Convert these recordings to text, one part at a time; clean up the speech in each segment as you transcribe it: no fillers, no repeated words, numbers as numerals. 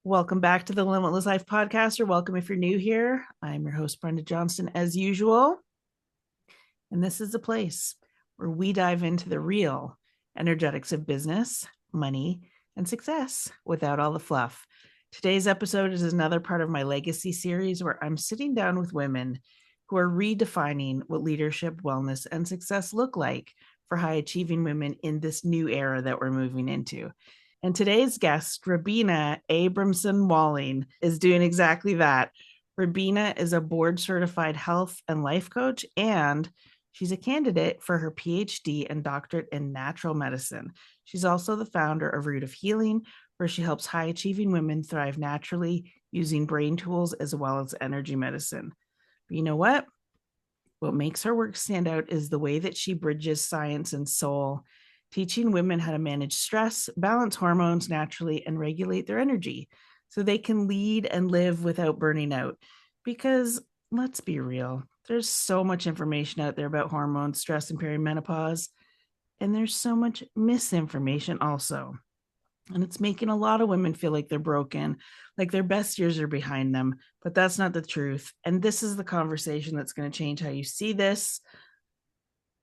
Welcome back to the Limitless Life podcast, or welcome if you're new here. I'm your host, Brenda Johnston, as usual. And this is a place where we dive into the real energetics of business, money, and success without all the fluff. Today's episode is another part of my legacy series where I'm sitting down with women who are redefining what leadership, wellness, and success look like for high achieving women in this new era that we're moving into. And today's guest, Robina Abramson-Walling, is doing exactly that. Robina is a board certified health and life coach, and she's a candidate for her PhD and doctorate in natural medicine. She's also the founder of Root of Healing, where she helps high achieving women thrive naturally using brain tools as well as energy medicine. But you know what? What makes her work stand out is the way that she bridges science and soul, teaching women how to manage stress, balance hormones naturally, and regulate their energy so they can lead and live without burning out. Because let's be real, there's so much information out there about hormones, stress, and perimenopause, and there's so much misinformation also. And it's making a lot of women feel like they're broken, like their best years are behind them, but that's not the truth. And this is the conversation that's going to change how you see this.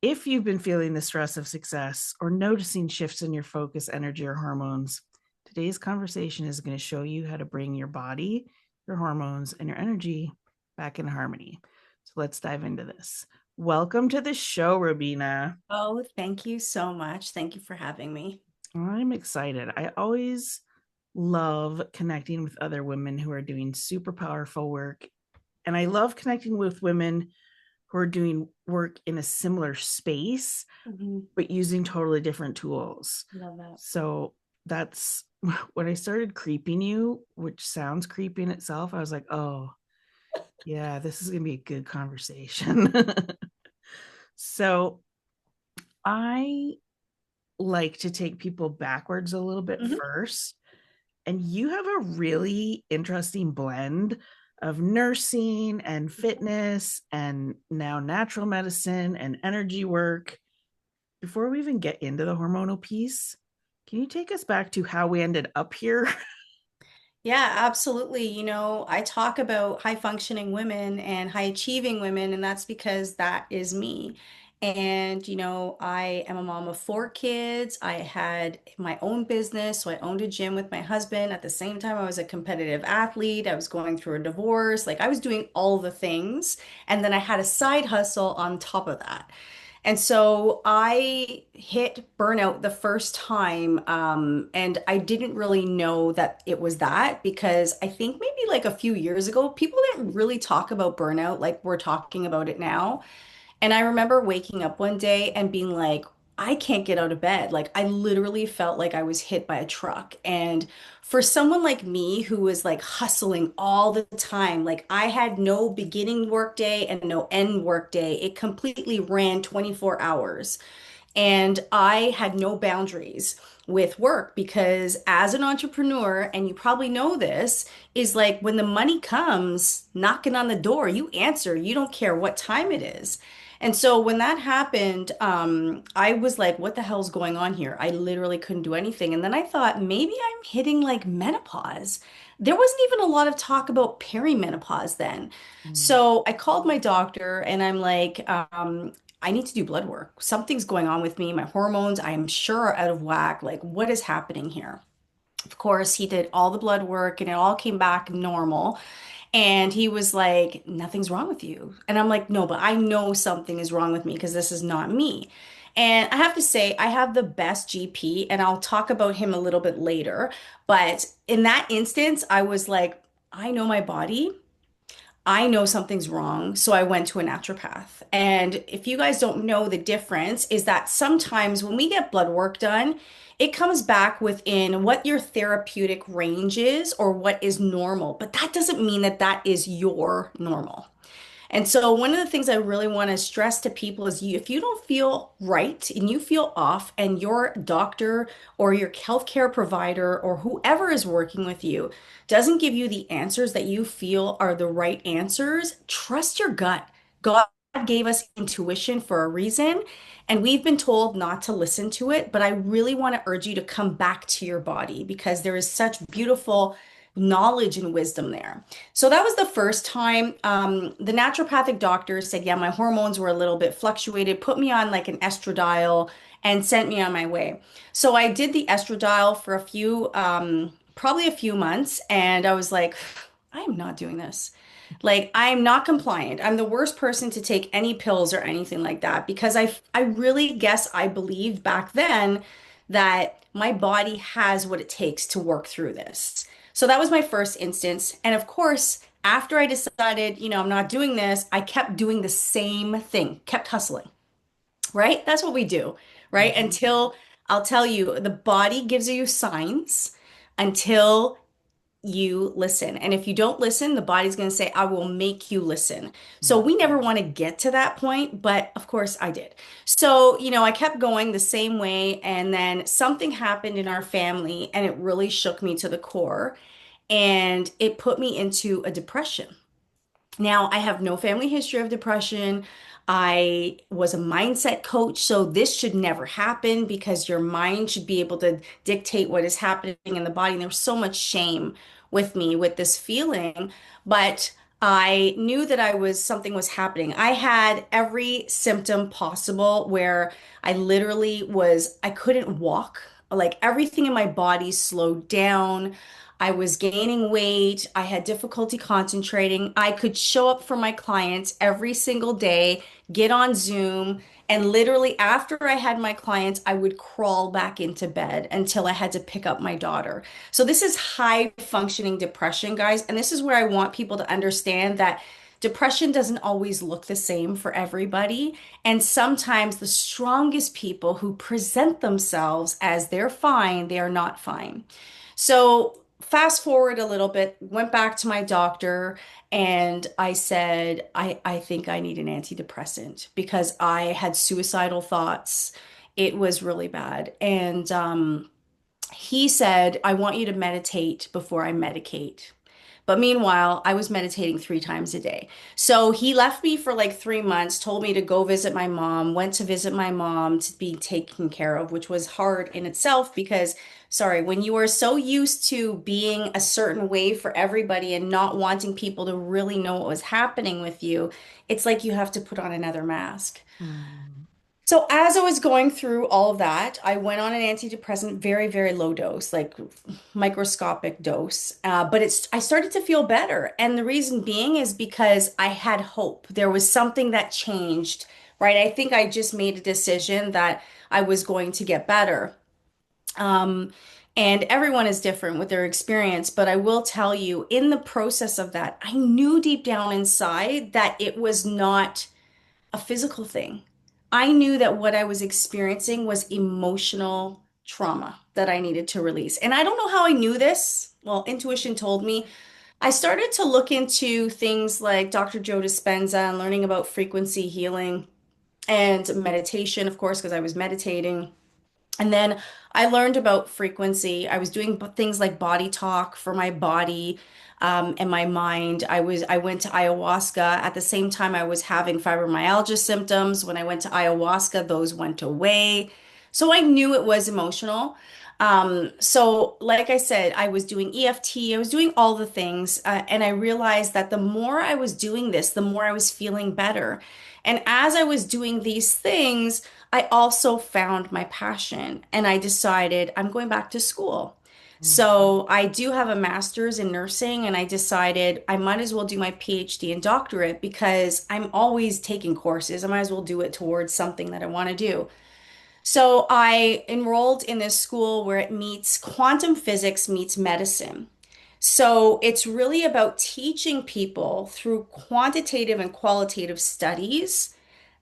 If you've been feeling the stress of success or noticing shifts in your focus, energy, or hormones, today's conversation is going to show you how to bring your body, your hormones, and your energy back in harmony. So let's dive into this. Welcome to the show, Robina. Oh, thank you so much. Thank you for having me. I'm excited. I always love connecting with other women who are doing super powerful work. And I love connecting with women who are doing work in a similar space, but using totally different tools. Love that. So that's when I started creeping you, which sounds creepy in itself. I was like, oh, yeah, this is going to be a good conversation. So I like to take people backwards a little bit Mhm. first. And you have a really interesting blend of nursing and fitness and now natural medicine and energy work. Before we even get into the hormonal piece, can you take us back to how we ended up here? Yeah, absolutely. I talk about high functioning women and high achieving women, and that's because that is me. And, I am a mom of four kids. I had my own business, so I owned a gym with my husband. At the same time, I was a competitive athlete. I was going through a divorce. Like I was doing all the things. And then I had a side hustle on top of that. And so I hit burnout the first time, and I didn't really know that it was that because I think maybe like a few years ago, people didn't really talk about burnout like we're talking about it now. And I remember waking up one day and being like, I can't get out of bed. Like, I literally felt like I was hit by a truck. And for someone like me who was like hustling all the time, like I had no beginning work day and no end work day. It completely ran 24 hours. And I had no boundaries with work because as an entrepreneur, and you probably know this, is like when the money comes knocking on the door, you answer. You don't care what time it is. And so when that happened, I was like, what the hell's going on here? I literally couldn't do anything. And then I thought, maybe I'm hitting like menopause. There wasn't even a lot of talk about perimenopause then. So I called my doctor and I'm like, I need to do blood work. Something's going on with me. My hormones, I am sure, are out of whack. Like, what is happening here? Of course, he did all the blood work and it all came back normal. And he was like, nothing's wrong with you. And I'm like, no, but I know something is wrong with me because this is not me. And I have to say, I have the best GP, and I'll talk about him a little bit later. But in that instance, I was like, I know my body. I know something's wrong, so I went to a naturopath. And if you guys don't know the difference, is that sometimes when we get blood work done, it comes back within what your therapeutic range is or what is normal. But that doesn't mean that that is your normal. And so one of the things I really want to stress to people is if you don't feel right and you feel off and your doctor or your healthcare provider or whoever is working with you doesn't give you the answers that you feel are the right answers, trust your gut. God gave us intuition for a reason, and we've been told not to listen to it, but I really want to urge you to come back to your body because there is such beautiful knowledge and wisdom there. So that was the first time. The naturopathic doctor said, yeah, my hormones were a little bit fluctuated, put me on like an estradiol and sent me on my way. So I did the estradiol for probably a few months, and I was like, I am not doing this. Like, I'm not compliant. I'm the worst person to take any pills or anything like that because I really guess I believed back then that my body has what it takes to work through this. So that was my first instance. And of course, after I decided, I'm not doing this, I kept doing the same thing, kept hustling, right? That's what we do, right? Mhm. Until I'll tell you, the body gives you signs until you listen. And if you don't listen, the body's going to say, I will make you listen. So we never want to get to that point, but of course I did. So, I kept going the same way. And then something happened in our family and it really shook me to the core and it put me into a depression. Now, I have no family history of depression. I was a mindset coach, so this should never happen because your mind should be able to dictate what is happening in the body. And there was so much shame with me with this feeling, but I knew that something was happening. I had every symptom possible where I couldn't walk. Like everything in my body slowed down. I was gaining weight. I had difficulty concentrating. I could show up for my clients every single day, get on Zoom, and literally after I had my clients, I would crawl back into bed until I had to pick up my daughter. So this is high functioning depression, guys. And this is where I want people to understand that depression doesn't always look the same for everybody. And sometimes the strongest people who present themselves as they're fine, they are not fine. So fast forward a little bit, went back to my doctor and I said, I think I need an antidepressant because I had suicidal thoughts. It was really bad. And he said, I want you to meditate before I medicate. But meanwhile, I was meditating 3 times a day. So he left me for like 3 months, told me to go visit my mom, went to visit my mom to be taken care of, which was hard in itself because, sorry, when you are so used to being a certain way for everybody and not wanting people to really know what was happening with you, it's like you have to put on another mask. Mhm. So as I was going through all of that, I went on an antidepressant, very, very low dose, like microscopic dose. I started to feel better. And the reason being is because I had hope. There was something that changed, right? I think I just made a decision that I was going to get better. Um, and everyone is different with their experience, but I will tell you, in the process of that, I knew deep down inside that it was not a physical thing. I knew that what I was experiencing was emotional trauma that I needed to release. And I don't know how I knew this. Well, intuition told me. I started to look into things like Dr. Joe Dispenza and learning about frequency healing and meditation, of course, because I was meditating. And then I learned about frequency. I was doing things like body talk for my body, and my mind. I went to ayahuasca at the same time I was having fibromyalgia symptoms. When I went to ayahuasca, those went away. So I knew it was emotional. So like I said, I was doing EFT, I was doing all the things, and I realized that the more I was doing this, the more I was feeling better. And as I was doing these things, I also found my passion and I decided I'm going back to school. Mhm. So I do have a master's in nursing and I decided I might as well do my PhD and doctorate because I'm always taking courses. I might as well do it towards something that I want to do. So I enrolled in this school where it meets quantum physics meets medicine. So it's really about teaching people through quantitative and qualitative studies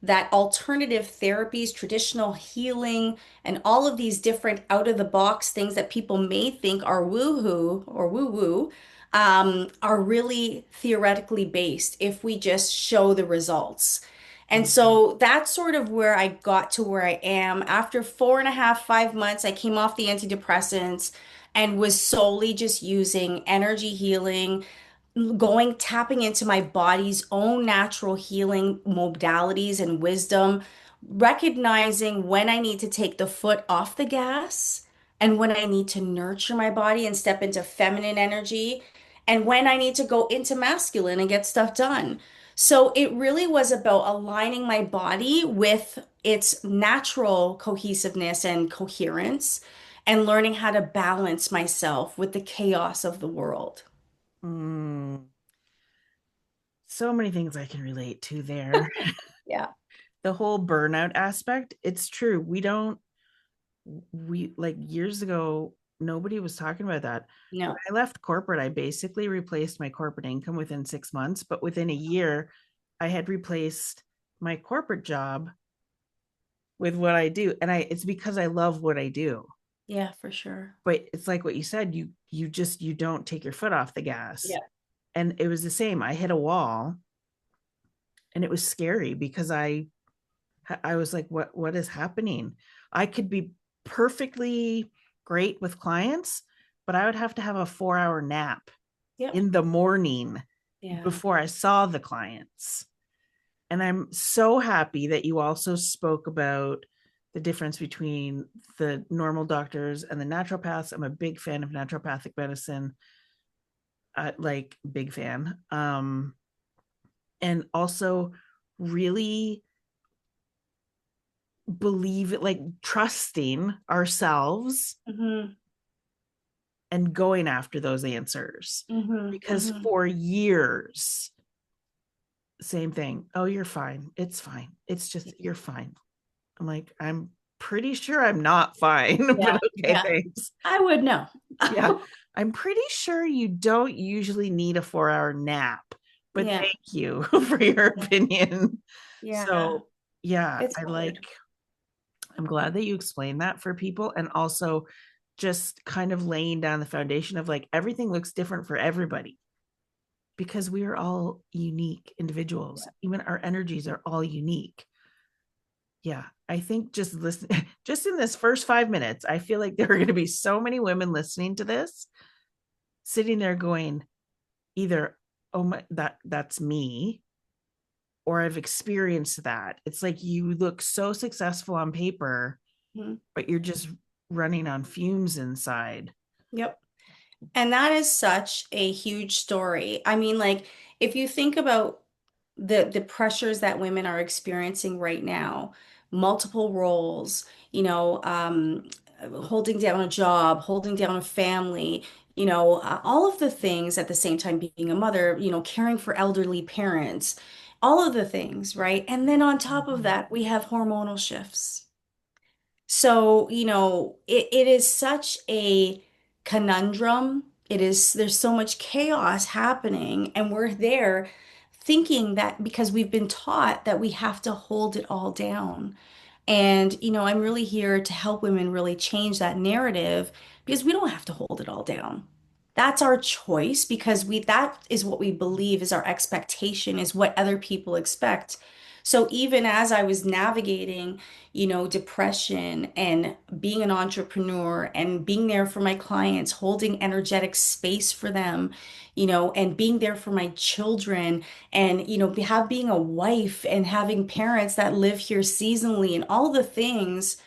that alternative therapies, traditional healing, and all of these different out of the box things that people may think are woo-hoo or woo-woo are really theoretically based if we just show the results. And Mhm. so that's sort of where I got to where I am. After 4.5, 5 months, I came off the antidepressants and was solely just using energy healing, tapping into my body's own natural healing modalities and wisdom, recognizing when I need to take the foot off the gas and when I need to nurture my body and step into feminine energy, and when I need to go into masculine and get stuff done. So it really was about aligning my body with its natural cohesiveness and coherence and learning how to balance myself with the chaos of the world. Mm, so many things I can relate to there. Yeah. The whole burnout aspect, it's true. We like years ago, nobody was talking about that. When No. I left corporate, I basically replaced my corporate income within 6 months, but within a year, I had replaced my corporate job with what I do. And it's because I love what I do. Yeah, for sure. But it's like what you said, you don't take your foot off the gas. Yeah. And it was the same. I hit a wall and it was scary because I was like, what is happening? I could be perfectly great with clients, but I would have to have a 4 hour nap Yep. in the morning Yeah. before I saw the clients. And I'm so happy that you also spoke about the difference between the normal doctors and the naturopaths. I'm a big fan of naturopathic medicine, like big fan. And also really believe it, like trusting ourselves Mm-hmm. and going after those answers. Mm-hmm. Because Mm-hmm. for years, same thing. Oh, you're fine. It's fine. It's just, you're fine. I'm like, I'm pretty sure I'm not fine, but Yeah. okay, Yeah. thanks. I would know. Yeah. I'm pretty sure you don't usually need a 4 hour nap, but Yeah. thank you for your Yeah. opinion. Yeah. So, yeah, It's hard. I'm glad that you explained that for people, and also just kind of laying down the foundation of like everything looks different for everybody because we are all unique individuals. Yeah. Even our energies are all unique. Yeah, I think just listen, just in this first 5 minutes, I feel like there are going to be so many women listening to this, sitting there going, either, oh my, that's me, or I've experienced that. It's like you look so successful on paper, Mhm. but you're just running on fumes inside. Yep. And that is such a huge story. I mean, like, if you think about the pressures that women are experiencing right now, multiple roles, holding down a job, holding down a family, all of the things at the same time being a mother, caring for elderly parents, all of the things, right? And then on top of Mhm. that, we have hormonal shifts. So, it is such a conundrum. There's so much chaos happening, and we're there thinking that because we've been taught that we have to hold it all down. And, I'm really here to help women really change that narrative because we don't have to hold it all down. That's our choice because that is what we believe is our expectation, is what other people expect. So even as I was navigating, depression and being an entrepreneur and being there for my clients, holding energetic space for them, and being there for my children and being a wife and having parents that live here seasonally and all the things,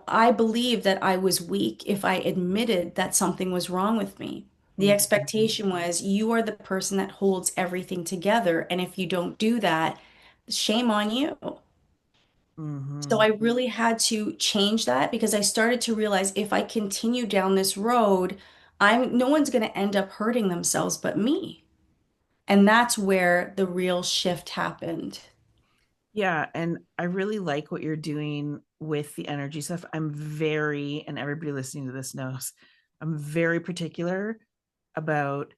I believe that I was weak if I admitted that something was wrong with me. The Mhm. expectation was you are the person that holds everything together, and if you don't do that, shame on you. So Mhm. I really had to change that because I started to realize if I continue down this road, no one's going to end up hurting themselves but me. And that's where the real shift happened. Yeah, and I really like what you're doing with the energy stuff. And everybody listening to this knows, I'm very particular about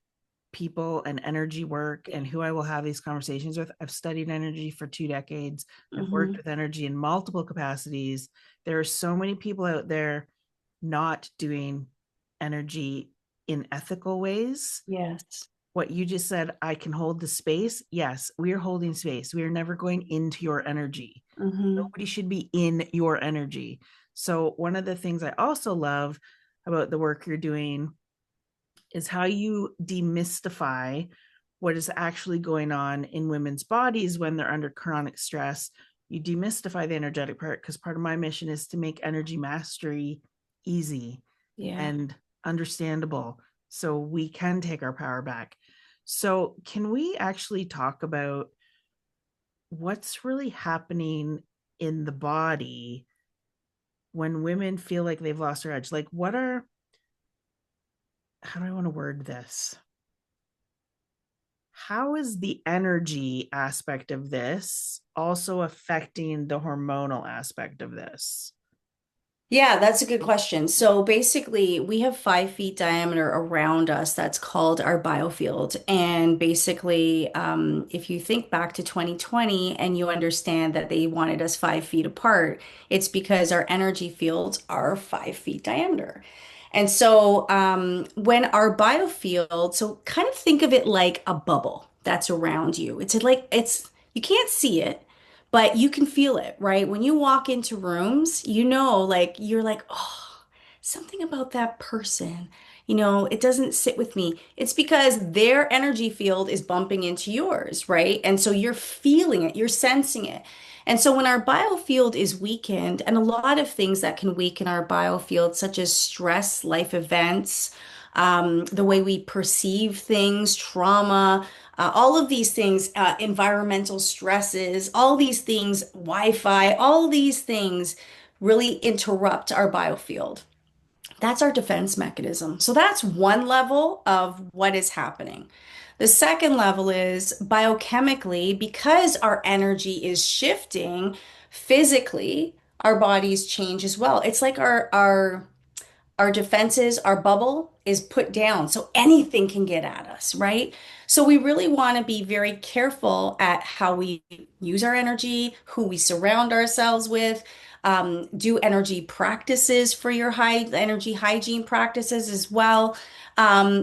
people and energy work Yeah. and who I will have these conversations with. I've studied energy for 2 decades. I've worked Hmm. with energy in multiple capacities. There are so many people out there not doing energy in ethical ways. Yes. What you just said, I can hold the space. Yes, we are holding space. We are never going into your energy. Hmm. Nobody should be in your energy. So, one of the things I also love about the work you're doing is how you demystify what is actually going on in women's bodies when they're under chronic stress. You demystify the energetic part because part of my mission is to make energy mastery easy Yeah. and understandable so we can take our power back. So, can we actually talk about what's really happening in the body when women feel like they've lost their edge? Like, what are, how do I want to word this? How is the energy aspect of this also affecting the hormonal aspect of this? Yeah, that's a good question. So basically, we have 5 feet diameter around us. That's called our biofield. And basically, if you think back to 2020 and you understand that they wanted us 5 feet apart, it's because our energy fields are 5 feet diameter. And so when our biofield, so kind of think of it like a bubble that's around you. You can't see it, but you can feel it, right? When you walk into rooms, like you're like, oh, something about that person, it doesn't sit with me. It's because their energy field is bumping into yours, right? And so you're feeling it, you're sensing it. And so when our biofield is weakened, and a lot of things that can weaken our biofield, such as stress, life events, the way we perceive things, trauma, all of these things, environmental stresses, all these things, Wi-Fi, all these things really interrupt our biofield. That's our defense mechanism. So that's one level of what is happening. The second level is biochemically, because our energy is shifting physically, our bodies change as well. It's like our defenses, our bubble is put down so anything can get at us, right? So we really want to be very careful at how we use our energy, who we surround ourselves with, do energy practices for your high energy hygiene practices as well.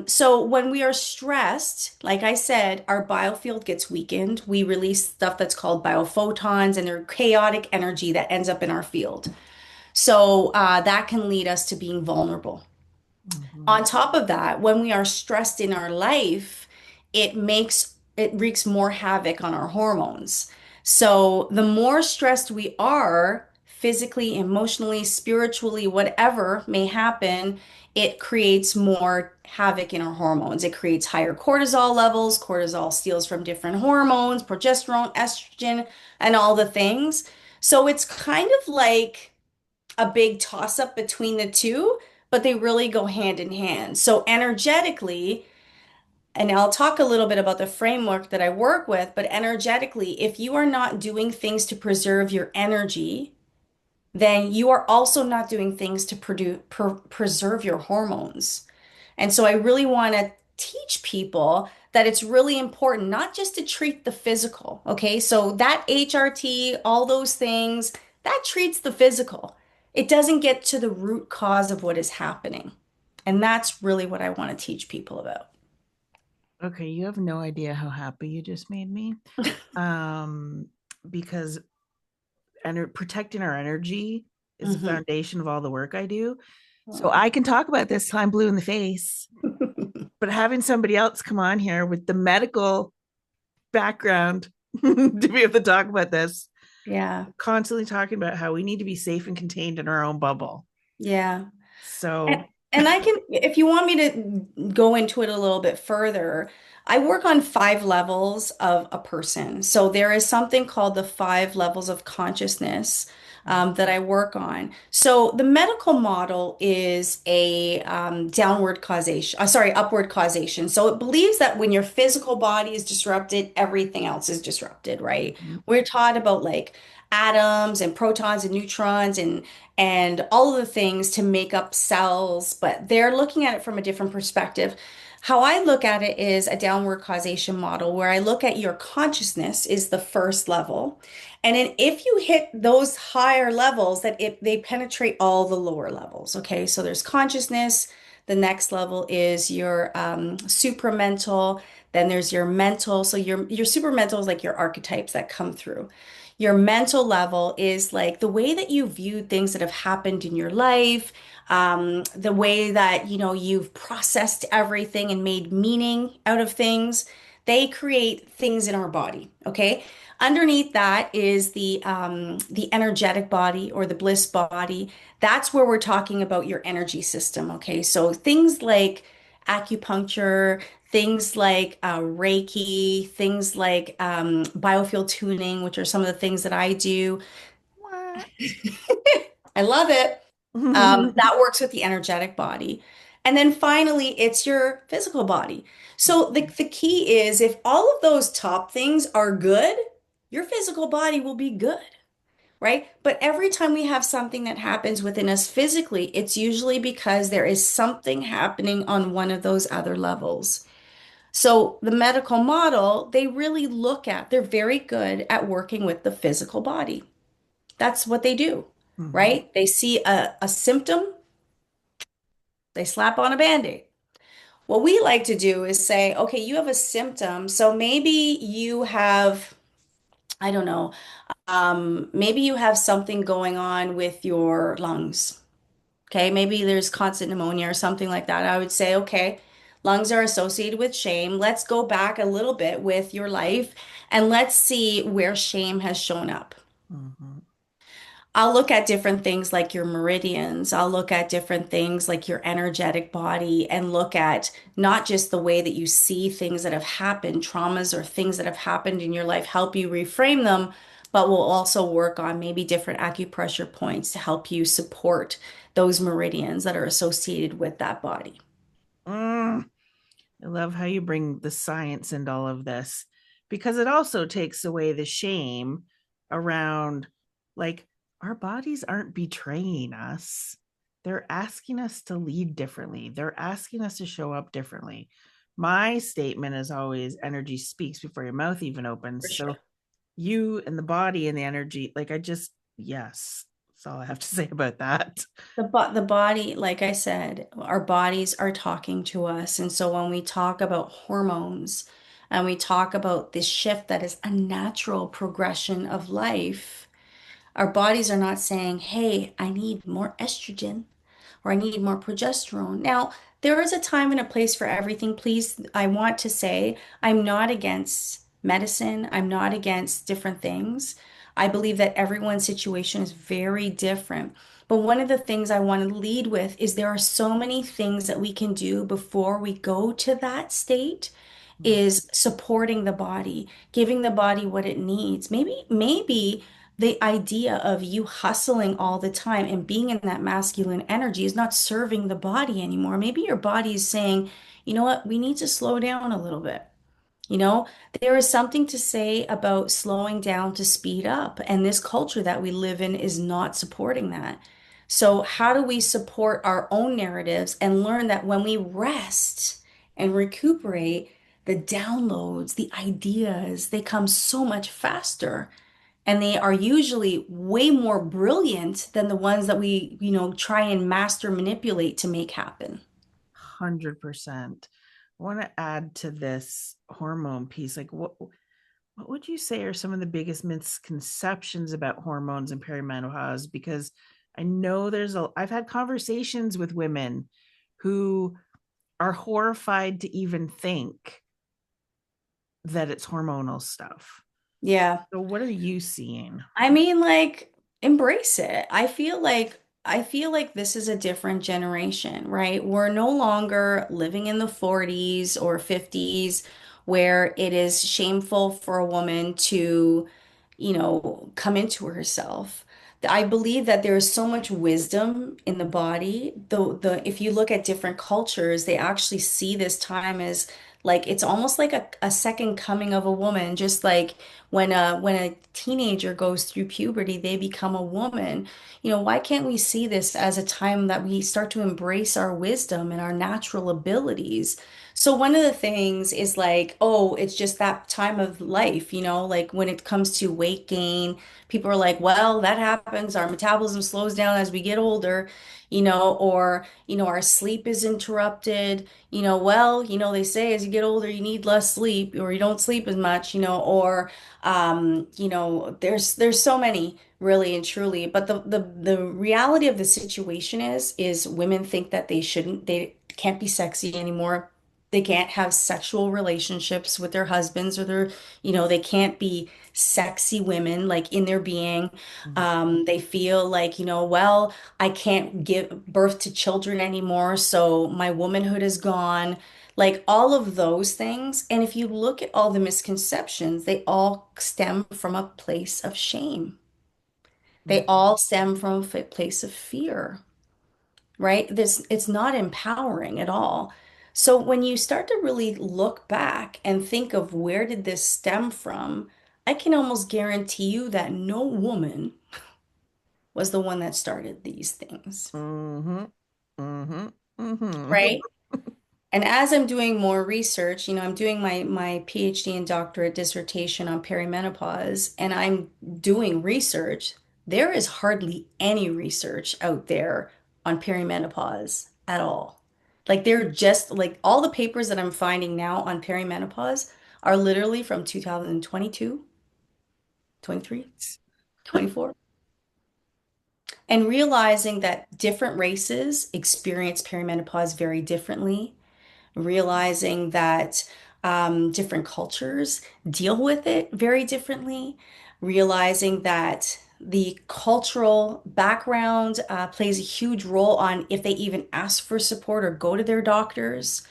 So when we are stressed, like I said, our biofield gets weakened. We release stuff that's called biophotons, and they're chaotic energy that ends up in our field. So that can lead us to being vulnerable. Mm-hmm. On top of that, when we are stressed in our life, it wreaks more havoc on our hormones. So the more stressed we are, physically, emotionally, spiritually, whatever may happen, it creates more havoc in our hormones. It creates higher cortisol levels. Cortisol steals from different hormones, progesterone, estrogen, and all the things. So it's kind of like a big toss up between the two, but they really go hand in hand. So, energetically, and I'll talk a little bit about the framework that I work with, but energetically, if you are not doing things to preserve your energy, then you are also not doing things to preserve your hormones. And so I really want to teach people that it's really important not just to treat the physical, okay? So that HRT, all those things, that treats the physical. It doesn't get to the root cause of what is happening. And that's really what I want to teach people about. Okay, you have no idea how happy you just made me. Um, because protecting our energy is the Mhm. foundation of all the work I do. So Oh. I can talk about this till I'm blue in the face, but having somebody else come on here with the medical background to be able to talk about this, Yeah. constantly talking about how we need to be safe and contained in our own bubble. Yeah. And, So, and I can, if you want me to go into it a little bit further, I work on 5 levels of a person. So there is something called the 5 levels of consciousness that I work on. So the medical model is a upward causation. So it believes that when your physical body is disrupted, everything else is disrupted, right? mhm. We're taught about like atoms and protons and neutrons and all of the things to make up cells, but they're looking at it from a different perspective. How I look at it is a downward causation model where I look at your consciousness is the first level. And then if you hit those higher levels, they penetrate all the lower levels. Okay, so there's consciousness. The next level is your supramental. Then there's your mental. So your supramental is like your archetypes that come through. Your mental level is like the way that you view things that have happened in your life, the way that, you've processed everything and made meaning out of things. They create things in our body, okay? Underneath that is the energetic body or the bliss body. That's where we're talking about your energy system, okay? So things like acupuncture, things like Reiki, things like biofield tuning, which are some of the things that I do. What? I love it. That works with the energetic body. And then finally, it's your physical body. So the key is if all of those top things are good, your physical body will be good, right? But every time we have something that happens within us physically, it's usually because there is something happening on one of those other levels. So the medical model, they really look at, they're very good at working with the physical body. That's what they do, Mhm. right? They see a symptom, they slap on a band-aid. What we like to do is say, okay, you have a symptom, so maybe you have, I don't know, maybe you have something going on with your lungs. Okay, maybe there's constant pneumonia or something like that. I would say, okay, lungs are associated with shame. Let's go back a little bit with your life and let's see where shame has shown up. Mhm. I'll look at different things like your meridians. I'll look at different things like your energetic body and look at not just the way that you see things that have happened, traumas or things that have happened in your life, help you reframe them, but we'll also work on maybe different acupressure points to help you support those meridians that are associated with that body. Mm. I love how you bring the science into all of this because it also takes away the shame around like our bodies aren't betraying us. They're asking us to lead differently. They're asking us to show up differently. My statement is always energy speaks before your mouth even For opens. sure. So you and the body and the energy, like I just, yes, that's all I have to say about that. The body, like I said, our bodies are talking to us. And so when we talk about hormones and we talk about this shift that is a natural progression of life, our bodies are not saying, hey, I need more estrogen or I need more progesterone. Now, there is a time and a place for everything. Please, I want to say I'm not against medicine, I'm not against different things. I believe that everyone's situation is very different. But one of the things I want to lead with is there are so many things that we can do before we go to that state is supporting the body, giving the body what it needs. Maybe the idea of you hustling all the time and being in that masculine energy is not serving the body anymore. Maybe your body is saying, you know what, we need to slow down a little bit. You know, there is something to say about slowing down to speed up, and this culture that we live in is not supporting that. So, how do we support our own narratives and learn that when we rest and recuperate, the downloads, the ideas, they come so much faster and they are usually way more brilliant than the ones that we, try and master manipulate to make happen. 100%. I want to add to this hormone piece. Like, what would you say are some of the biggest misconceptions about hormones and perimenopause? Because I know I've had conversations with women who are horrified to even think that it's hormonal stuff. Yeah. So, what are you seeing? I mean, like, embrace it. I feel like this is a different generation, right? We're no longer living in the 40s or 50s where it is shameful for a woman to, come into herself. I believe that there is so much wisdom in the body. The if you look at different cultures, they actually see this time as like it's almost like a second coming of a woman, just like when a teenager goes through puberty, they become a woman. Why can't we see this as a time that we start to embrace our wisdom and our natural abilities? So one of the things is like, oh, it's just that time of life, like when it comes to weight gain, people are like, well, that happens. Our metabolism slows down as we get older, or, our sleep is interrupted, well, they say as you get older, you need less sleep or you don't sleep as much, or there's so many really and truly, but the reality of the situation is women think that they can't be sexy anymore. They can't have sexual relationships with their husbands or they can't be sexy women like in their being. Mm. They feel like, well, I can't give birth to children anymore, so my womanhood is gone. Like all of those things. And if you look at all the misconceptions, they all stem from a place of shame. They Mhm. all stem from a place of fear, right? It's not empowering at all. So when you start to really look back and think of where did this stem from, I can almost guarantee you that no woman was the one that started these things, Mm-hmm. Mm-hmm. Mm-hmm. right? And as I'm doing more research, I'm doing my PhD and doctorate dissertation on perimenopause, and I'm doing research. There is hardly any research out there on perimenopause at all. Like they're just like all the papers that I'm finding now on perimenopause are literally from 2022, 23, 24. And realizing that different races experience perimenopause very differently, realizing that different cultures deal with it very differently, realizing that the cultural background plays a huge role on if they even ask for support or go to their doctors.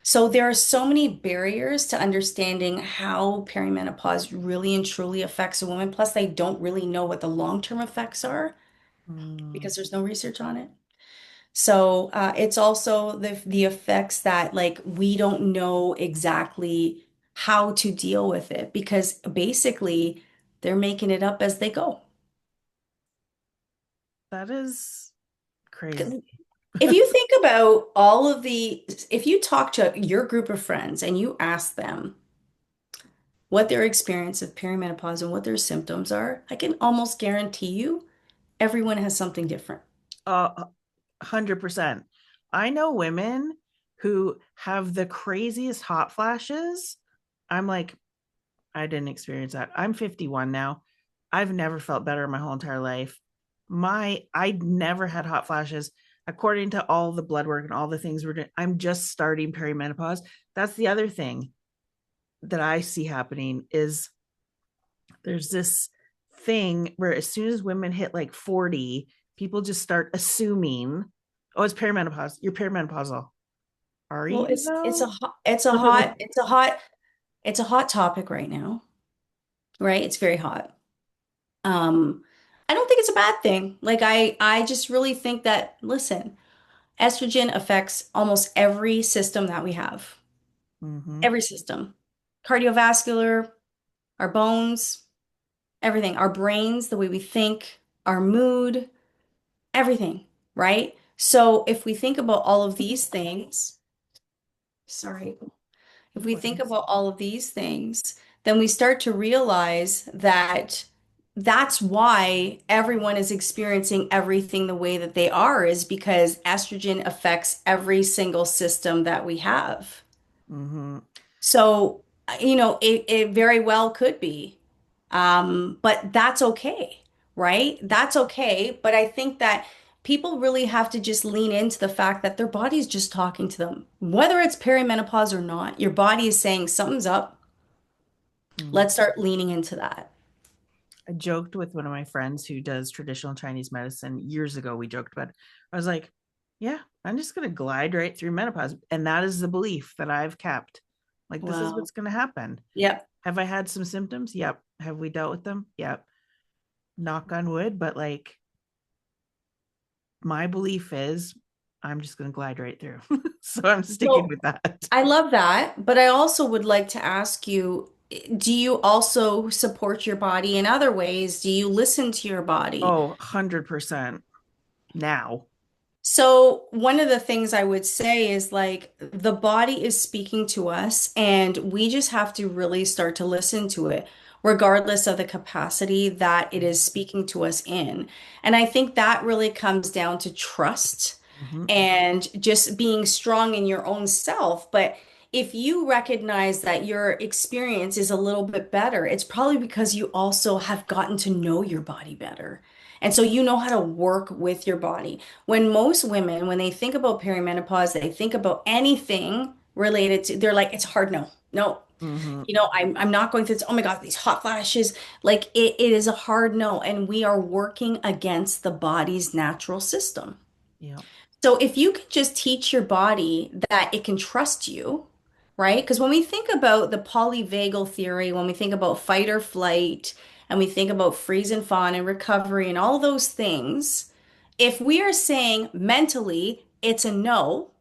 So there are so many barriers to understanding how perimenopause really and truly affects a woman. Plus, they don't really know what the long-term effects are Mm. because there's no research on it. So it's also the effects that like we don't know exactly how to deal with it because basically they're making it up as they go. That is crazy. If you think about if you talk to your group of friends and you ask them what their experience of perimenopause and what their symptoms are, I can almost guarantee you everyone has something different. 100%. I know women who have the craziest hot flashes. I'm like, I didn't experience that. I'm 51 now. I've never felt better in my whole entire life. I never had hot flashes. According to all the blood work and all the things we're doing, I'm just starting perimenopause. That's the other thing that I see happening is there's this thing where as soon as women hit like 40, people just start assuming, oh, it's perimenopause. You're perimenopausal. Are Well, you it's a though? hot, it's a hot, it's a hot, it's a hot topic right now, right? It's very hot. Um, I don't think it's a bad thing. Like I just really think that, listen, estrogen affects almost every system that we have. Mm-hmm. Every system. Cardiovascular, our bones, everything, our brains, the way we think, our mood, everything, right? So if we think about all of these things, sorry. If we think about all of these things, then we start to realize that that's why everyone is experiencing everything the way that they are, is because estrogen affects every single system that we have. Mm-hmm. So, it very well could be. But that's okay, right? That's okay. But I think that people really have to just lean into the fact that their body's just talking to them. Whether it's perimenopause or not, your body is saying something's up. Mm. Let's start leaning into that. I joked with one of my friends who does traditional Chinese medicine years ago. We joked about it. I was like, yeah, I'm just going to glide right through menopause. And that is the belief that I've kept. Like, this is Wow. what's going to happen. Yep. Have I had some symptoms? Yep. Have we dealt with them? Yep. Knock on wood. But like, my belief is I'm just going to glide right through. So I'm sticking So with that. I love that, but I also would like to ask you, do you also support your body in other ways? Do you listen to your body? Oh, 100% now. So, one of the things I would say is like the body is speaking to us, and we just have to really start to listen to it, regardless of the capacity that it is speaking to us in. And I think that really comes down to trust Mm-hmm. and just being strong in your own self. But if you recognize that your experience is a little bit better, it's probably because you also have gotten to know your body better. And so you know how to work with your body. When most women, when they think about perimenopause, they think about anything related to, they're like, it's hard no. No. Mm-hmm. I'm not going through this. Oh my God, these hot flashes. Like it is a hard no. And we are working against the body's natural system. Yeah. So if you can just teach your body that it can trust you, right? Because when we think about the polyvagal theory, when we think about fight or flight, and we think about freeze and fawn and recovery and all those things, if we are saying mentally it's a no,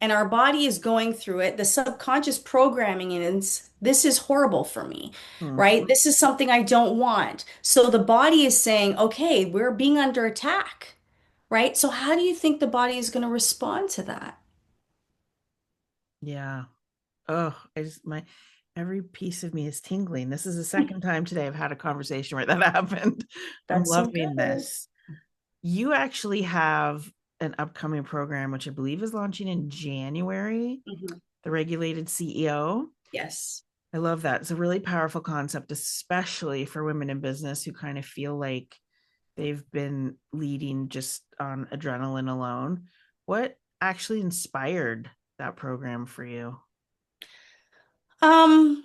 and our body is going through it, the subconscious programming is this is horrible for me, Mm-hmm. right? This is something I don't want. So the body is saying, okay, we're being under attack, right? So how do you think the body is going to respond to that? Yeah. Oh, I just my every piece of me is tingling. This is the second time today I've had a conversation where that happened. I'm That's so loving good. this. You actually have an upcoming program, which I believe is launching in January, Mhm. the regulated CEO. Yes. I love that. It's a really powerful concept, especially for women in business who kind of feel like they've been leading just on adrenaline alone. What actually inspired that program for you? Um,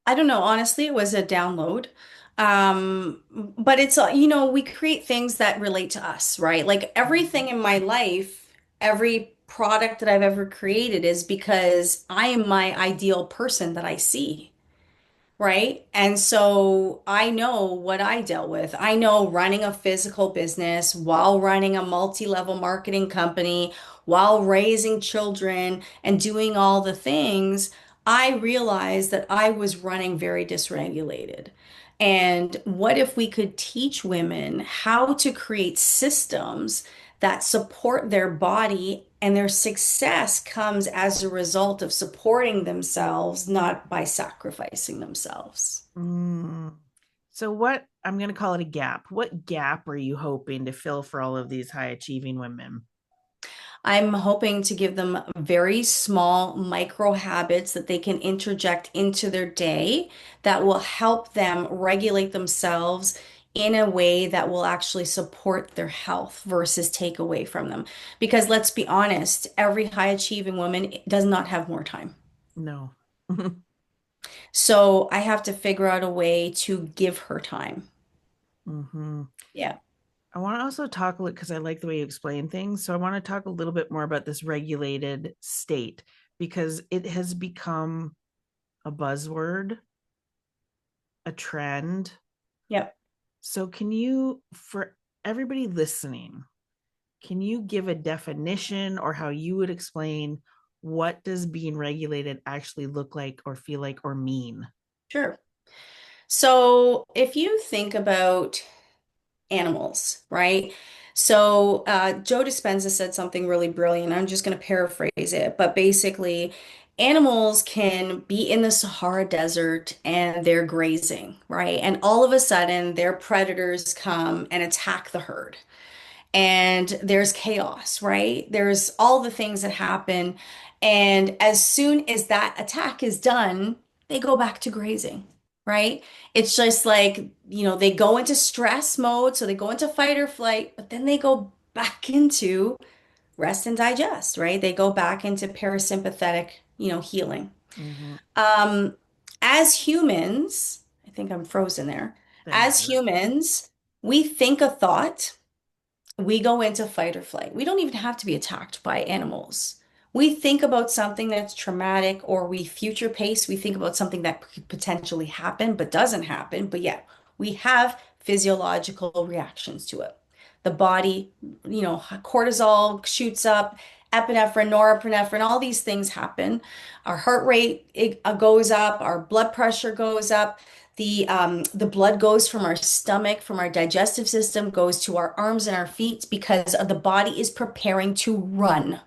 I don't know. Honestly, it was a download. But it's, we create things that relate to us, right? Like everything in my life, every product that I've ever created is because I am my ideal person that I see. Right. And so I know what I dealt with. I know running a physical business while running a multi-level marketing company, while raising children and doing all the things, I realized that I was running very dysregulated. And what if we could teach women how to create systems that support their body and their success comes as a result of supporting themselves, not by sacrificing themselves. Mm. So, what I'm going to call it a gap. What gap are you hoping to fill for all of these high achieving women? I'm hoping to give them very small micro habits that they can interject into their day that will help them regulate themselves in a way that will actually support their health versus take away from them. Because let's be honest, every high achieving woman does not have more time. No. So I have to figure out a way to give her time. Hmm. Yeah. I want to also talk a little because I like the way you explain things. So, I want to talk a little bit more about this regulated state because it has become a buzzword, a trend. Yep. So, can you, for everybody listening, can you give a definition or how you would explain what does being regulated actually look like or feel like or mean? Sure. So if you think about animals, right? So Joe Dispenza said something really brilliant. I'm just going to paraphrase it, but basically, animals can be in the Sahara Desert and they're grazing, right? And all of a sudden, their predators come and attack the herd. And there's chaos, right? There's all the things that happen. And as soon as that attack is done, they go back to grazing, right? It's just like, they go into stress mode, so they go into fight or flight, but then they go back into rest and digest, right? They go back into parasympathetic, healing. Mm-hmm. Um, as humans, I think I'm frozen there. There you As are. humans, we think a thought, we go into fight or flight. We don't even have to be attacked by animals. We think about something that's traumatic or we future pace. We think about something that could potentially happen but doesn't happen. But yet we have physiological reactions to it. The body, cortisol shoots up, epinephrine, norepinephrine, all these things happen. Our heart rate goes up, our blood pressure goes up. The blood goes from our stomach, from our digestive system, goes to our arms and our feet because the body is preparing to run.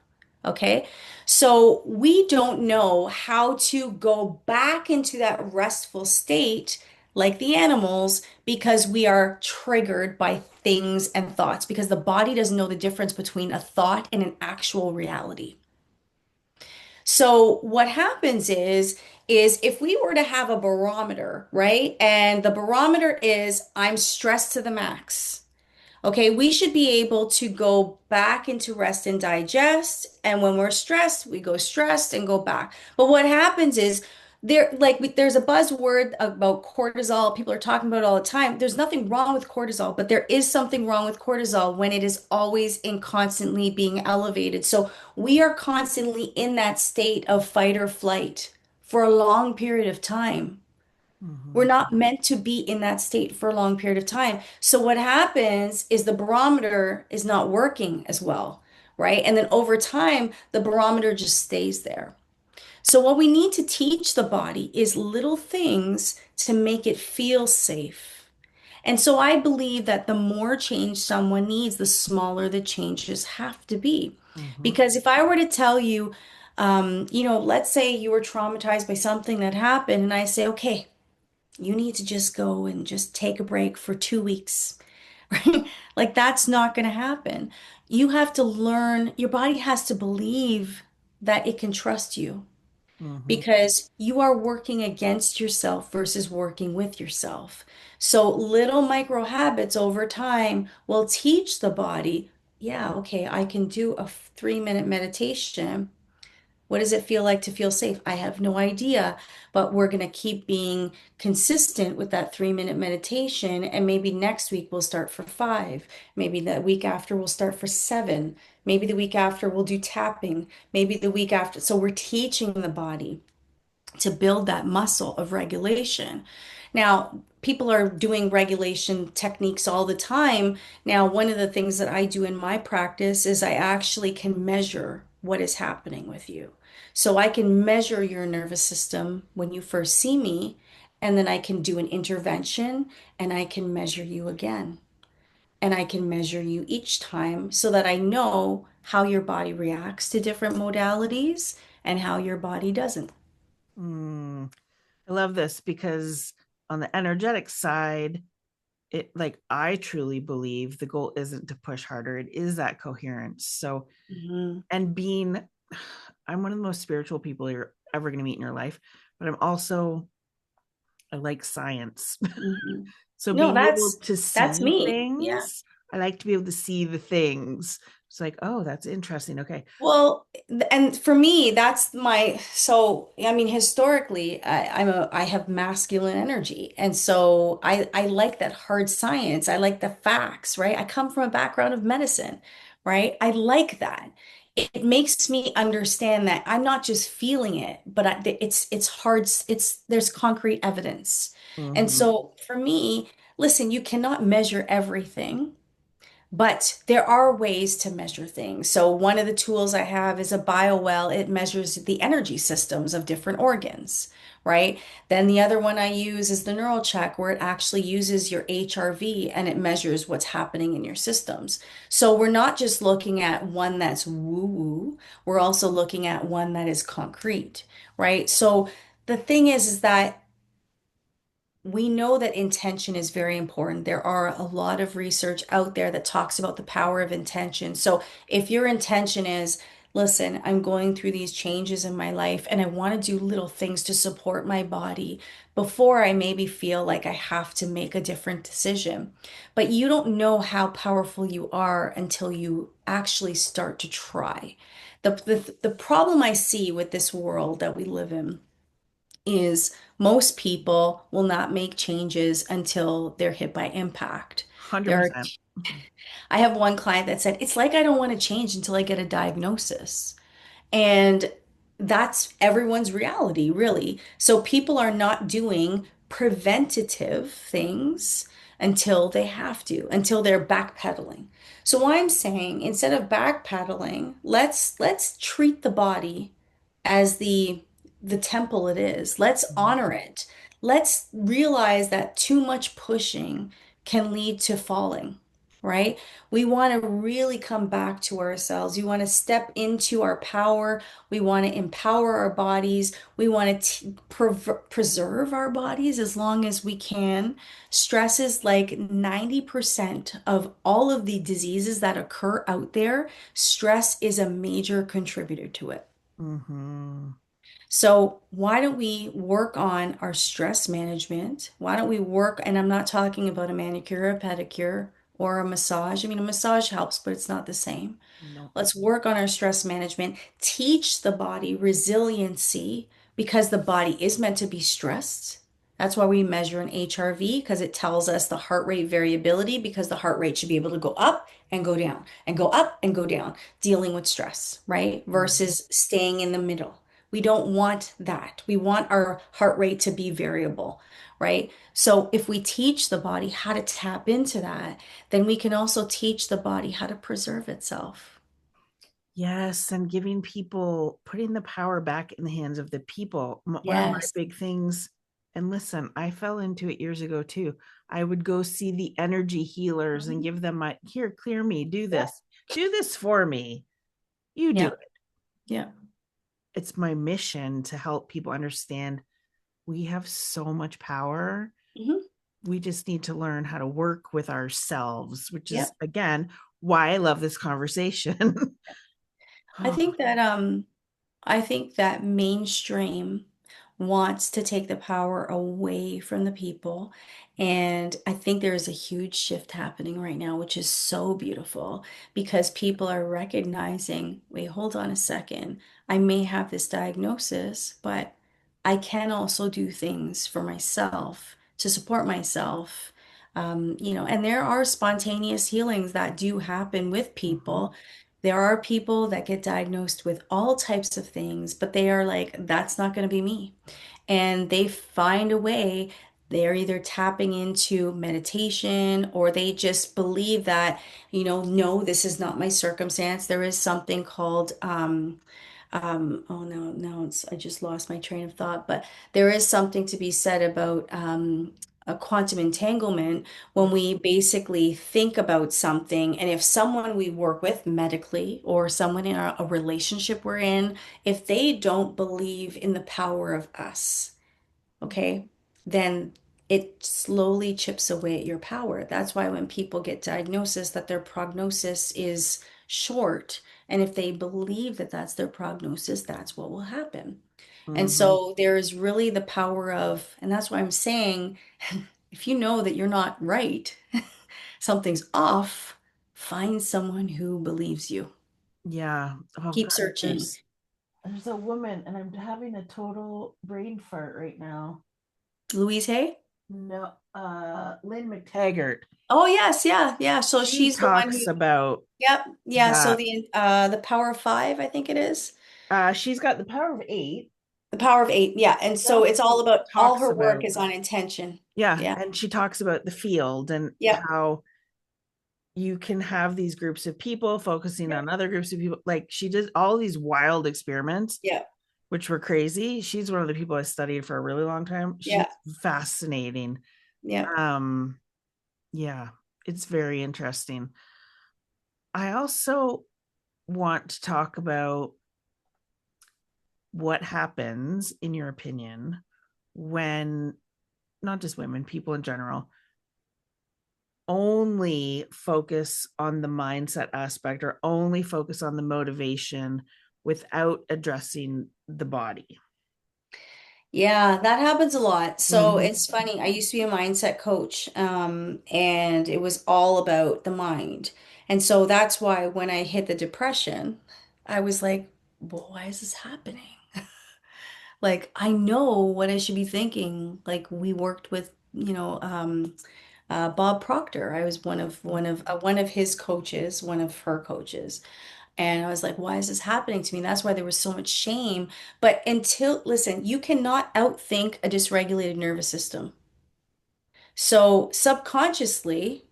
Okay. So we don't know how to go back into that restful state like the animals because we are triggered by things and thoughts because the body doesn't know the difference between a thought and an actual reality. So what happens is if we were to have a barometer, right? And the barometer is I'm stressed to the max. Okay, we should be able to go back into rest and digest. And when we're stressed, we go stressed and go back. But what happens is there's a buzzword about cortisol. People are talking about it all the time. There's nothing wrong with cortisol, but there is something wrong with cortisol when it is always and constantly being elevated. So we are constantly in that state of fight or flight for a long period of time. We're Mm-hmm. not meant to be in that state for a long period of time. So what happens is the barometer is not working as well, right? And then over time, the barometer just stays there. So what we need to teach the body is little things to make it feel safe. And so I believe that the more change someone needs, the smaller the changes have to be. Mm-hmm. Because if I were to tell you, let's say you were traumatized by something that happened, and I say, okay, you need to just go and just take a break for 2 weeks, right? Like that's not going to happen. You have to learn, your body has to believe that it can trust you Mm-hmm. because you are working against yourself versus working with yourself. So little micro habits over time will teach the body, yeah, okay, I can do a 3-minute meditation. What does it feel like to feel safe? I have no idea, but we're going to keep being consistent with that 3-minute meditation. And maybe next week we'll start for 5. Maybe the week after we'll start for 7. Maybe the week after we'll do tapping. Maybe the week after. So we're teaching the body to build that muscle of regulation. Now, people are doing regulation techniques all the time. Now, one of the things that I do in my practice is I actually can measure what is happening with you. So I can measure your nervous system when you first see me, and then I can do an intervention and I can measure you again. And I can measure you each time so that I know how your body reacts to different modalities and how your body doesn't. Mm. I love this because on the energetic side, it like I truly believe the goal isn't to push harder, it is that coherence. So, Mhm. and being, I'm one of the most spiritual people you're ever going to meet in your life, but I like science. Mhm. So No, being able that's to that's see me. Yeah. things, I like to be able to see the things. It's like, oh, that's interesting. Okay. Well, and for me, that's so I mean, historically, I have masculine energy. And so I like that hard science. I like the facts, right? I come from a background of medicine, right? I like that. It makes me understand that I'm not just feeling it, but it's hard, there's concrete evidence. And Mm-hmm. so for me, listen, you cannot measure everything. But there are ways to measure things. So one of the tools I have is a BioWell. It measures the energy systems of different organs, right? Then the other one I use is the neural check, where it actually uses your HRV and it measures what's happening in your systems. So we're not just looking at one that's woo-woo, we're also looking at one that is concrete, right? So the thing is that we know that intention is very important. There are a lot of research out there that talks about the power of intention. So if your intention is, listen, I'm going through these changes in my life and I want to do little things to support my body before I maybe feel like I have to make a different decision. But you don't know how powerful you are until you actually start to try. The problem I see with this world that we live in is most people will not make changes until they're hit by impact. There are, 100%. I have one client that said, it's like I don't want to change until I get a diagnosis. And that's everyone's reality, really. So people are not doing preventative things until they have to, until they're backpedaling. So I'm saying instead of backpedaling, let's treat the body as the temple it is. Let's Mhm. honor it. Let's realize that too much pushing can lead to falling, right? We want to really come back to ourselves. We want to step into our power. We want to empower our bodies. We want to preserve our bodies as long as we can. Stress is like 90% of all of the diseases that occur out there. Stress is a major contributor to it. Mhm. So, why don't we work on our stress management? Why don't we work, and I'm not talking about a manicure or a pedicure, or a massage. I mean, a massage helps, but it's not the same. No. Let's work on our stress management, teach the body resiliency because the body is meant to be stressed. That's why we measure an HRV because it tells us the heart rate variability because the heart rate should be able to go up and go down and go up and go down, dealing with stress, right? Mhm. Versus staying in the middle. We don't want that. We want our heart rate to be variable, right? So if we teach the body how to tap into that, then we can also teach the body how to preserve itself. Yes, and giving people, putting the power back in the hands of the people. One of my Yes. big things, and listen, I fell into it years ago too. I would go see the energy healers and Mhm. give them my, here, clear me, Yeah. do this for me. You do Yeah. it. Yeah. It's my mission to help people understand we have so much power. Hmm. We just need to learn how to work with ourselves, which is, Yep. again, why I love this conversation. I Oh, think that I think that mainstream wants to take the power away from the people. And I think there is a huge shift happening right now, which is so beautiful because people are recognizing, wait, hold on a second. I may have this diagnosis, but I can also do things for myself to support myself. And there are spontaneous healings that do happen with mhm. people. There are people that get diagnosed with all types of things, but they are like, that's not going to be me. And they find a way. They're either tapping into meditation or they just believe that, no, this is not my circumstance. There is something called oh no, no, I just lost my train of thought. But there is something to be said about a quantum entanglement when Yeah. we basically think about something, and if someone we work with medically or someone in a relationship we're in, if they don't believe in the power of us, okay, then it slowly chips away at your power. That's why when people get diagnosis, that their prognosis is short. And if they believe that that's their prognosis, that's what will happen. And Mhm. so there is really the power of, and that's why I'm saying, if you know that you're not right, something's off, find someone who believes you. Yeah. Oh Keep God, searching. there's a woman, and I'm having a total brain fart right now. Louise Hay? No, Lynn McTaggart. Oh, yes, yeah, yeah. So She she's the one talks who, about yep, yeah. So that. the Power of Five, I think it is. She's got the power of eight. The Power of Eight, yeah. And She so it's all also about all talks her work about, is on intention. yeah, Yeah, and she talks about the field and yep, how you can have these groups of people focusing yep, on other groups of people. Like she did all these wild experiments, yep, which were crazy. She's one of the people I studied for a really long time. She's yeah, fascinating. yep. Um, yeah, it's very interesting. I also want to talk about what happens, in your opinion, when not just women, people in general, only focus on the mindset aspect or only focus on the motivation without addressing the body. Yeah, that happens a lot. So Mm-hmm. it's funny. I used to be a mindset coach, and it was all about the mind. And so that's why when I hit the depression, I was like, well, why is this happening? Like, I know what I should be thinking. Like, we worked with, Bob Proctor. I was one of his coaches, one of her coaches. And I was like, why is this happening to me? And that's why there was so much shame. But listen, you cannot outthink a dysregulated nervous system. So subconsciously,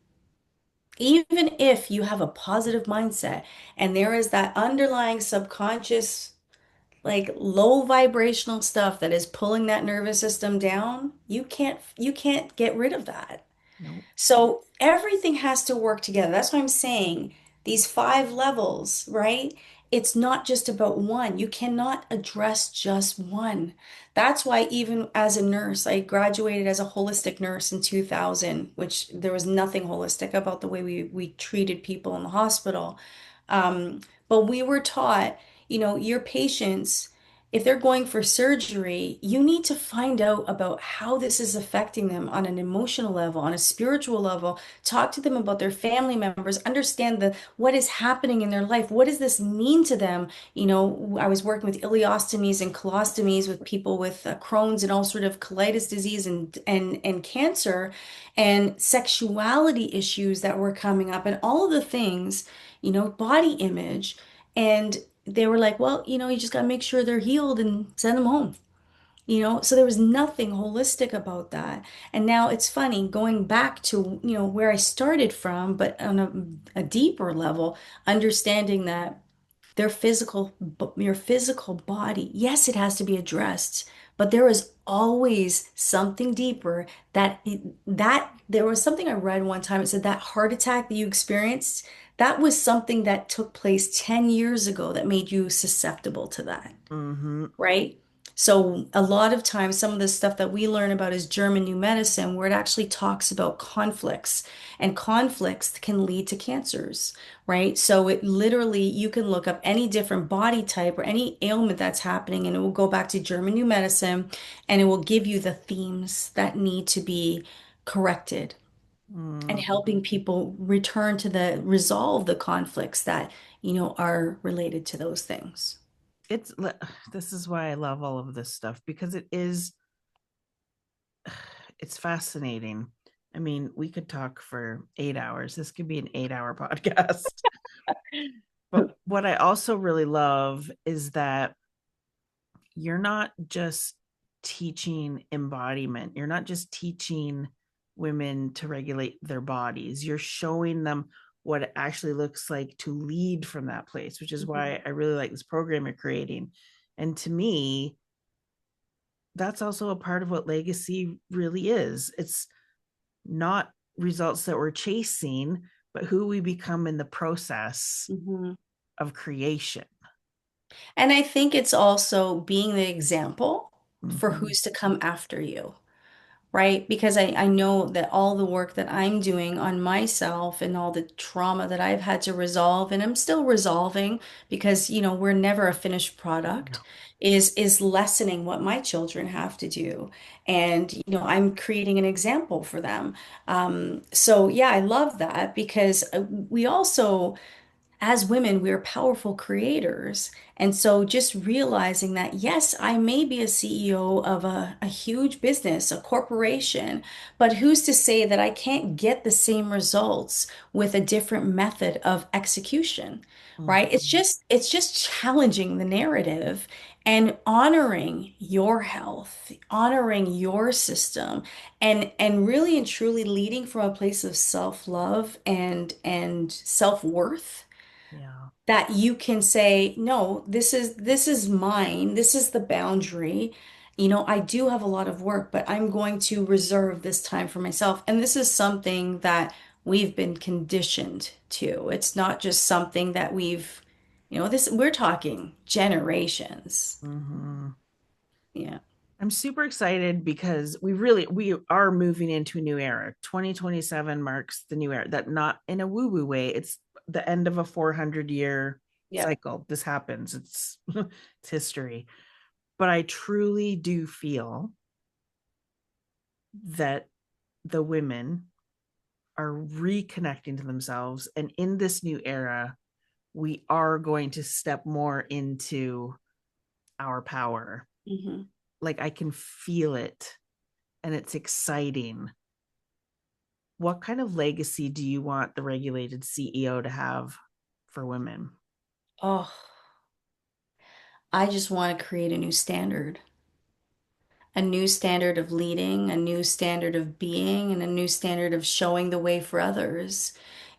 even if you have a positive mindset and there is that underlying subconscious, like low vibrational stuff that is pulling that nervous system down, you can't get rid of that. Nope. So everything has to work together. That's why I'm saying these five levels, right? It's not just about one. You cannot address just one. That's why even as a nurse, I graduated as a holistic nurse in 2000, which there was nothing holistic about the way we treated people in the hospital. But we were taught, your patients. if they're going for surgery, you need to find out about how this is affecting them on an emotional level, on a spiritual level. Talk to them about their family members, understand the what is happening in their life. What does this mean to them? You know, I was working with ileostomies and colostomies with people with Crohn's and all sort of colitis disease and cancer and sexuality issues that were coming up and all of the things, body image. And they were like, well, you just got to make sure they're healed and send them home. So there was nothing holistic about that. And now it's funny going back to, where I started from, but on a deeper level, understanding that your physical body, yes, it has to be addressed, but there is always something deeper that there was something I read one time. It said that heart attack that you experienced, that was something that took place 10 years ago that made you susceptible to that, Mm-hmm. right? So a lot of times, some of the stuff that we learn about is German new medicine, where it actually talks about conflicts, and conflicts can lead to cancers, right? So it literally, you can look up any different body type or any ailment that's happening, and it will go back to German new medicine, and it will give you the themes that need to be corrected and Mm-hmm. helping people return to resolve the conflicts that, are related to those things. It's this is why I love all of this stuff because it is it's fascinating. I mean, we could talk for 8 hours. This could be an 8 hour podcast. But what I also really love is that you're not just teaching embodiment, you're not just teaching women to regulate their bodies, you're showing them what it actually looks like to lead from that place, which is Mhm. why I really like this program you're creating. And to me, that's also a part of what legacy really is. It's not results that we're chasing, but who we become in the process Mhm. of creation. And I think it's also being the example for Mm-hmm. who's to come after you, right? Because I know that all the work that I'm doing on myself and all the trauma that I've had to resolve, and I'm still resolving because, we're never a finished product, No. is lessening what my children have to do. And, I'm creating an example for them. So yeah, I love that because we also as women, we're powerful creators. And so just realizing that, yes, I may be a CEO of a huge business, a corporation, but who's to say that I can't get the same results with a different method of execution, right? It's Mm-hmm. just, it's just challenging the narrative and honoring your health, honoring your system, and really and truly leading from a place of self-love and self-worth Yeah. that you can say, no, this is mine. This is the boundary. I do have a lot of work, but I'm going to reserve this time for myself. And this is something that we've been conditioned to. It's not just something that this we're talking generations. Mm-hmm. Yeah. I'm super excited because we are moving into a new era. 2027 marks the new era. That not in a woo-woo way. It's the end of a 400-year Yeah. cycle. This happens. It's it's history. But I truly do feel that the women are reconnecting to themselves, and in this new era, we are going to step more into our power. Hmm. Like I can feel it and it's exciting. What kind of legacy do you want the regulated CEO to have for women? Oh, I just want to create a new standard of leading, a new standard of being, and a new standard of showing the way for others.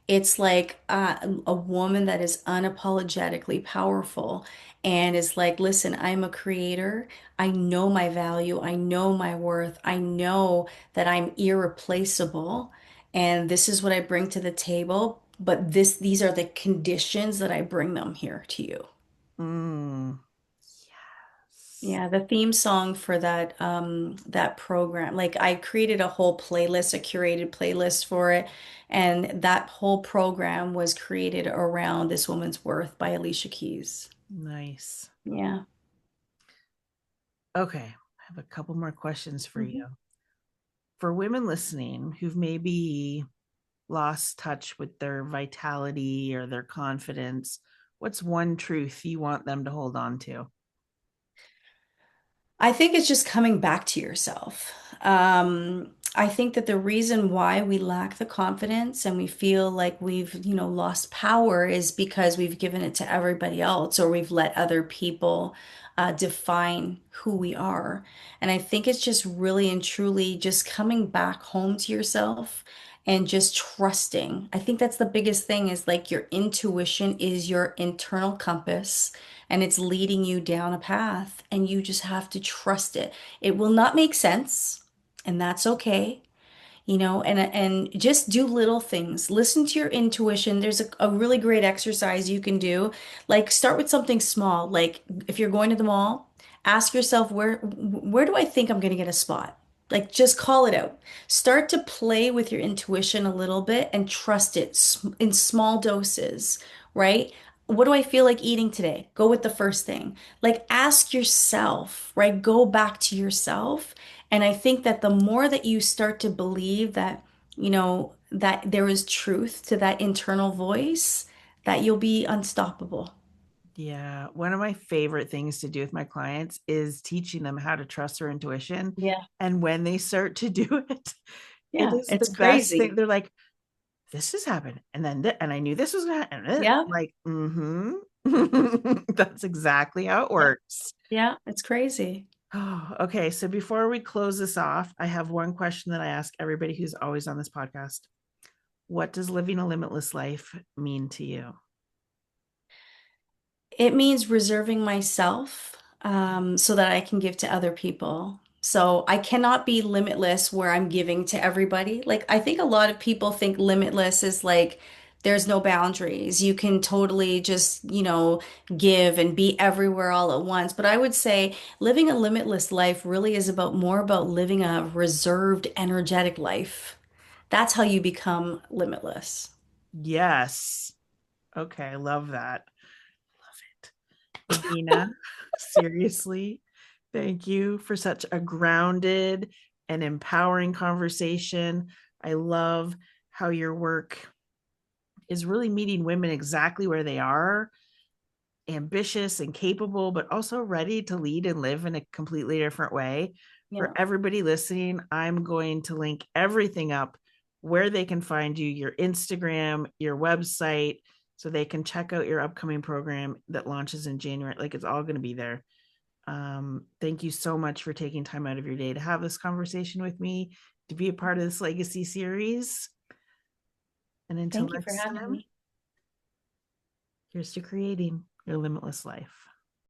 It's like a woman that is unapologetically powerful and is like, listen, I'm a creator. I know my value. I know my worth. I know that I'm irreplaceable. And this is what I bring to the table. But these are the conditions that I bring them here to you. Mm, yes. Yeah, the theme song for that program, like I created a whole playlist, a curated playlist for it, and that whole program was created around This Woman's Worth by Alicia Keys. Nice. Yeah. Okay, I have a couple more questions for you. Mhm. For women listening who've maybe lost touch with their vitality or their confidence, what's one truth you want them to hold on to? I think it's just coming back to yourself. I think that the reason why we lack the confidence and we feel like we've, lost power is because we've given it to everybody else or we've let other people define who we are. And I think it's just really and truly just coming back home to yourself and just trusting. I think that's the biggest thing is like your intuition is your internal compass and it's leading you down a path and you just have to trust it. It will not make sense, and that's okay. And just do little things. Listen to your intuition. There's a really great exercise you can do. Like start with something small. Like if you're going to the mall, ask yourself where do I think I'm going to get a spot? Like just call it out. Start to play with your intuition a little bit and trust it in small doses, right? What do I feel like eating today? Go with the first thing. Like ask yourself, right? Go back to yourself. And I think that the more that you start to believe that, that there is truth to that internal voice, that you'll be unstoppable. Yeah, one of my favorite things to do with my clients is teaching them how to trust their intuition. Yeah. And when they start to do it, it Yeah, is the it's best thing. crazy. They're like, this has happened. And then, and I knew this was going to happen. Yeah. Like, mm-hmm. That's exactly how it Yeah. works. Yeah, it's crazy. Oh, okay. So before we close this off, I have one question that I ask everybody who's always on this podcast. What does living a limitless life mean to you? It means reserving myself so that I can give to other people. So I cannot be limitless where I'm giving to everybody. Like, I think a lot of people think limitless is like there's no boundaries. You can totally just, give and be everywhere all at once. But I would say living a limitless life really is about more about living a reserved, energetic life. That's how you become limitless. Yes. Okay. I love that. Robina, seriously, thank you for such a grounded and empowering conversation. I love how your work is really meeting women exactly where they are, ambitious and capable, but also ready to lead and live in a completely different way. For Yeah. everybody listening, I'm going to link everything up where they can find you, your Instagram, your website, so they can check out your upcoming program that launches in January. Like it's all going to be there. Thank you so much for taking time out of your day to have this conversation with me, to be a part of this legacy series. And until Thank you for next having time, me. here's to creating your limitless life.